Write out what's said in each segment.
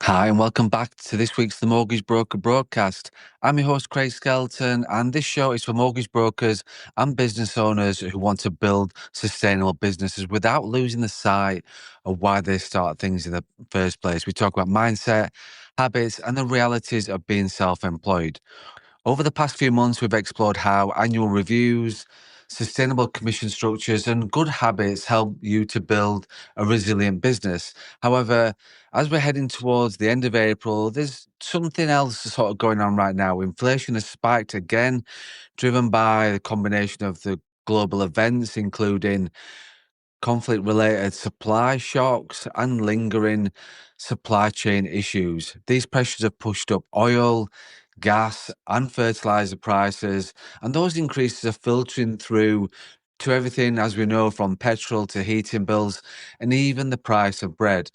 Hi, and welcome back to this week's The Mortgage Broker broadcast. I'm your host, Craig Skelton, and this show is for mortgage brokers and business owners who want to build sustainable businesses without losing the sight of why they start things in the first place. We talk about mindset, habits, and the realities of being self-employed. Over the past few months, we've explored how annual reviews, sustainable commission structures, and good habits help you to build a resilient business. However, as we're heading towards the end of April, there's something else sort of going on right now. Inflation has spiked again, driven by the combination of the global events, including conflict-related supply shocks and lingering supply chain issues. These pressures have pushed up oil, gas, and fertilizer prices, and those increases are filtering through to everything, as we know, from petrol to heating bills and even the price of bread.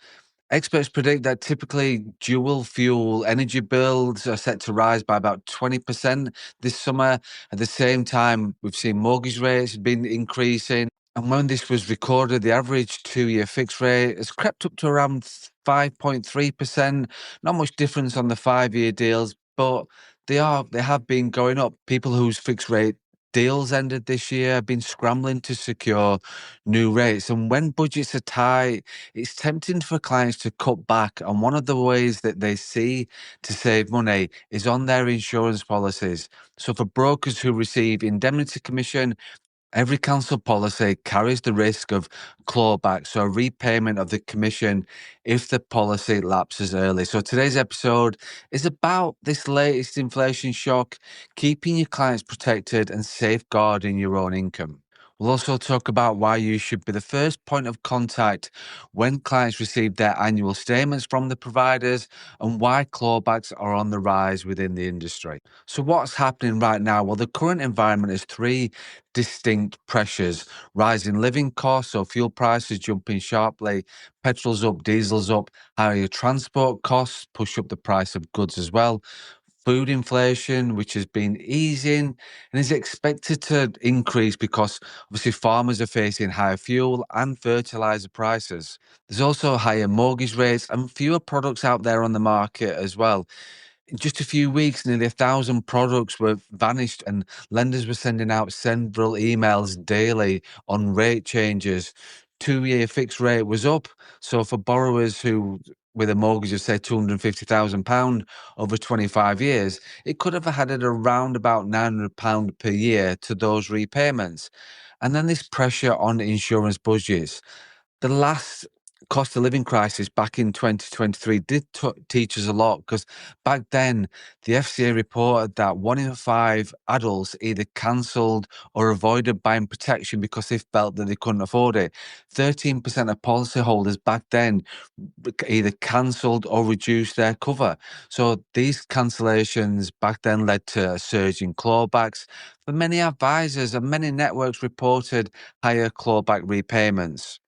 Experts predict that typically dual fuel energy bills are set to rise by about 20% this summer. At the same time, we've seen mortgage rates been increasing. And when this was recorded, the average 2-year fixed rate has crept up to around 5.3%. Not much difference on the 5-year deals, but they have been going up. People whose fixed rate deals ended this year have been scrambling to secure new rates. And when budgets are tight, it's tempting for clients to cut back. And one of the ways that they see to save money is on their insurance policies. So for brokers who receive indemnity commission, every cancel policy carries the risk of clawback, so a repayment of the commission if the policy lapses early. So today's episode is about this latest inflation shock, keeping your clients protected and safeguarding your own income. We'll also talk about why you should be the first point of contact when clients receive their annual statements from the providers and why clawbacks are on the rise within the industry. So what's happening right now? Well, the current environment is three distinct pressures: rising living costs, so fuel prices jumping sharply, petrol's up, diesel's up, higher transport costs push up the price of goods as well. Food inflation, which has been easing and is expected to increase because obviously farmers are facing higher fuel and fertilizer prices. There's also higher mortgage rates and fewer products out there on the market as well. In just a few weeks, nearly 1,000 products were vanished, and lenders were sending out several emails daily on rate changes. 2-year fixed rate was up. So for borrowers who with a mortgage of say £250,000 over 25 years, it could have added around about £900 per year to those repayments. And then this pressure on insurance budgets. The last cost of living crisis back in 2023 did teach us a lot, because back then the FCA reported that 1 in 5 adults either cancelled or avoided buying protection because they felt that they couldn't afford it. 13% of policyholders back then either cancelled or reduced their cover. So these cancellations back then led to a surge in clawbacks. For many advisors and many networks reported higher clawback repayments.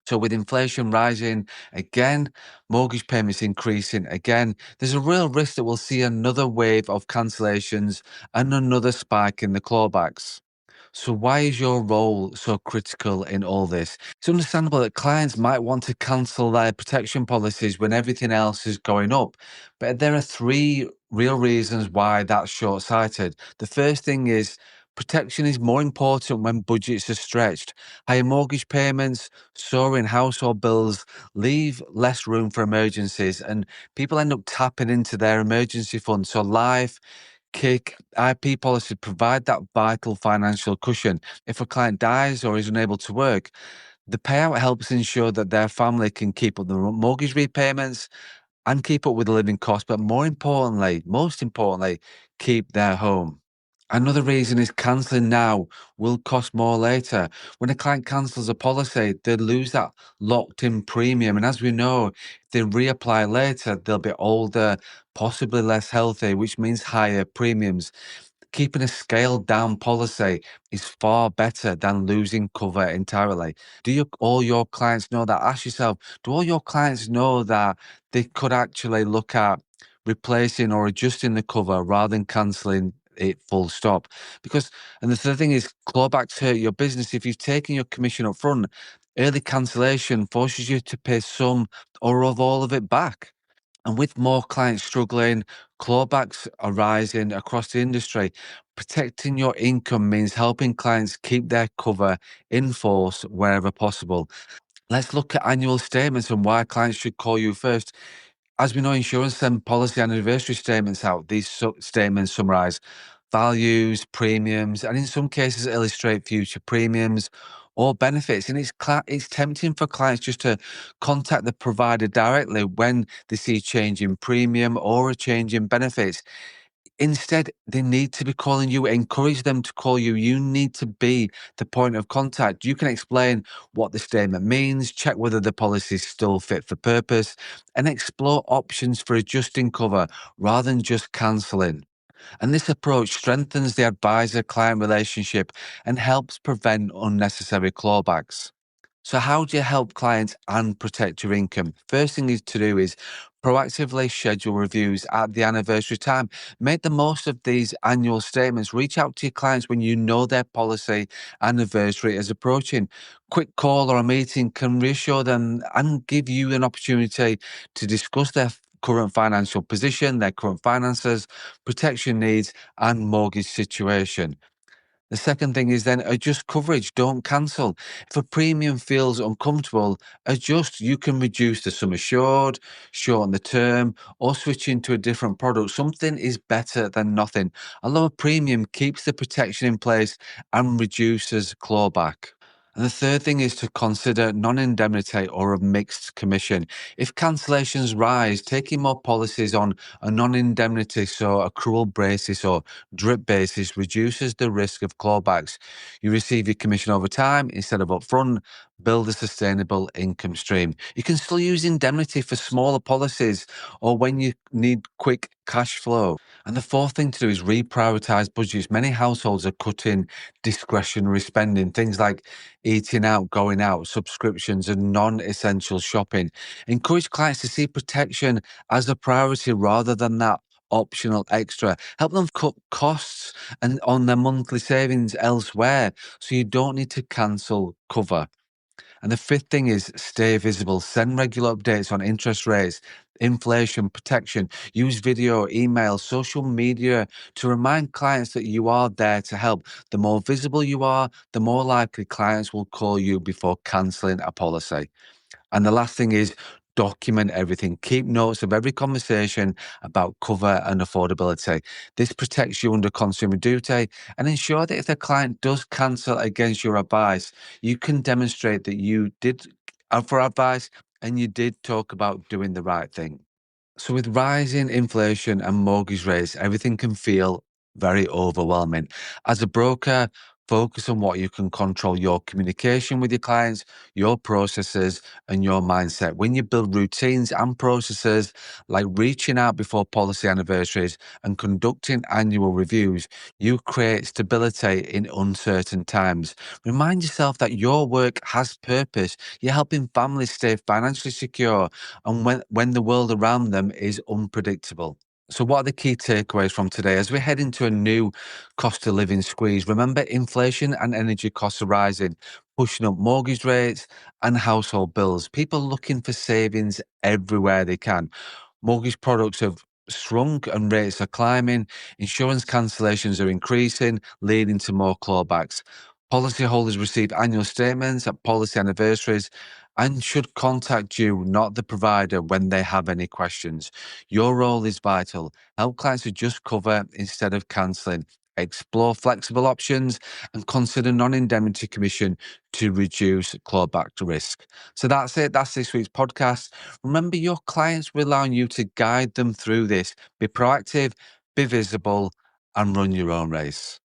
So with inflation rising again, mortgage payments increasing again, there's a real risk that we'll see another wave of cancellations and another spike in the clawbacks. So why is your role so critical in all this? It's understandable that clients might want to cancel their protection policies when everything else is going up, but there are three real reasons why that's short-sighted. The first thing is protection is more important when budgets are stretched. Higher mortgage payments, soaring household bills leave less room for emergencies, and people end up tapping into their emergency fund. So life, kick, IP policies provide that vital financial cushion. If a client dies or is unable to work, the payout helps ensure that their family can keep up the mortgage repayments and keep up with the living costs, but most importantly, keep their home. Another reason is cancelling now will cost more later. When a client cancels a policy, they lose that locked in premium. And as we know, if they reapply later, they'll be older, possibly less healthy, which means higher premiums. Keeping a scaled down policy is far better than losing cover entirely. All your clients know that? Ask yourself, do all your clients know that they could actually look at replacing or adjusting the cover rather than cancelling it full stop? And the third thing is, clawbacks hurt your business. If you've taken your commission up front, early cancellation forces you to pay some or of all of it back. And with more clients struggling, clawbacks are rising across the industry. Protecting your income means helping clients keep their cover in force wherever possible. Let's look at annual statements and why clients should call you first. As we know, insurance send policy anniversary statements out. These statements summarize values, premiums, and in some cases illustrate future premiums or benefits. And it's tempting for clients just to contact the provider directly when they see a change in premium or a change in benefits. Instead, they need to be calling you, encourage them to call you. You need to be the point of contact. You can explain what the statement means, check whether the policy is still fit for purpose, and explore options for adjusting cover rather than just cancelling. And this approach strengthens the advisor client relationship and helps prevent unnecessary clawbacks. So, how do you help clients and protect your income? First thing is to do is proactively schedule reviews at the anniversary time. Make the most of these annual statements. Reach out to your clients when you know their policy anniversary is approaching. Quick call or a meeting can reassure them and give you an opportunity to discuss their current financial position, their current finances, protection needs, and mortgage situation. The second thing is then adjust coverage, don't cancel. If a premium feels uncomfortable, adjust. You can reduce the sum assured, shorten the term, or switch into a different product. Something is better than nothing. A lower premium keeps the protection in place and reduces clawback. And the third thing is to consider non-indemnity or a mixed commission. If cancellations rise, taking more policies on a non-indemnity, so accrual basis or drip basis, reduces the risk of clawbacks. You receive your commission over time instead of upfront. Build a sustainable income stream. You can still use indemnity for smaller policies or when you need quick cash flow. And the fourth thing to do is reprioritize budgets. Many households are cutting discretionary spending, things like eating out, going out, subscriptions, and non essential shopping. Encourage clients to see protection as a priority rather than that optional extra. Help them cut costs and on their monthly savings elsewhere so you don't need to cancel cover. And the fifth thing is stay visible. Send regular updates on interest rates, inflation protection. Use video, email, social media to remind clients that you are there to help. The more visible you are, the more likely clients will call you before cancelling a policy. And the last thing is document everything. Keep notes of every conversation about cover and affordability. This protects you under consumer duty and ensure that if the client does cancel against your advice, you can demonstrate that you did offer advice and you did talk about doing the right thing. So, with rising inflation and mortgage rates, everything can feel very overwhelming. As a broker, focus on what you can control your communication with your clients, your processes, and your mindset. When you build routines and processes like reaching out before policy anniversaries and conducting annual reviews, you create stability in uncertain times. Remind yourself that your work has purpose. You're helping families stay financially secure and when the world around them is unpredictable. So, what are the key takeaways from today? As we head into a new cost of living squeeze, remember inflation and energy costs are rising, pushing up mortgage rates and household bills. People looking for savings everywhere they can. Mortgage products have shrunk and rates are climbing. Insurance cancellations are increasing, leading to more clawbacks. Policyholders receive annual statements at policy anniversaries and should contact you, not the provider, when they have any questions. Your role is vital. Help clients adjust cover instead of cancelling. Explore flexible options and consider non-indemnity commission to reduce clawback risk. So that's it. That's this week's podcast. Remember, your clients rely on you to guide them through this. Be proactive, be visible, and run your own race.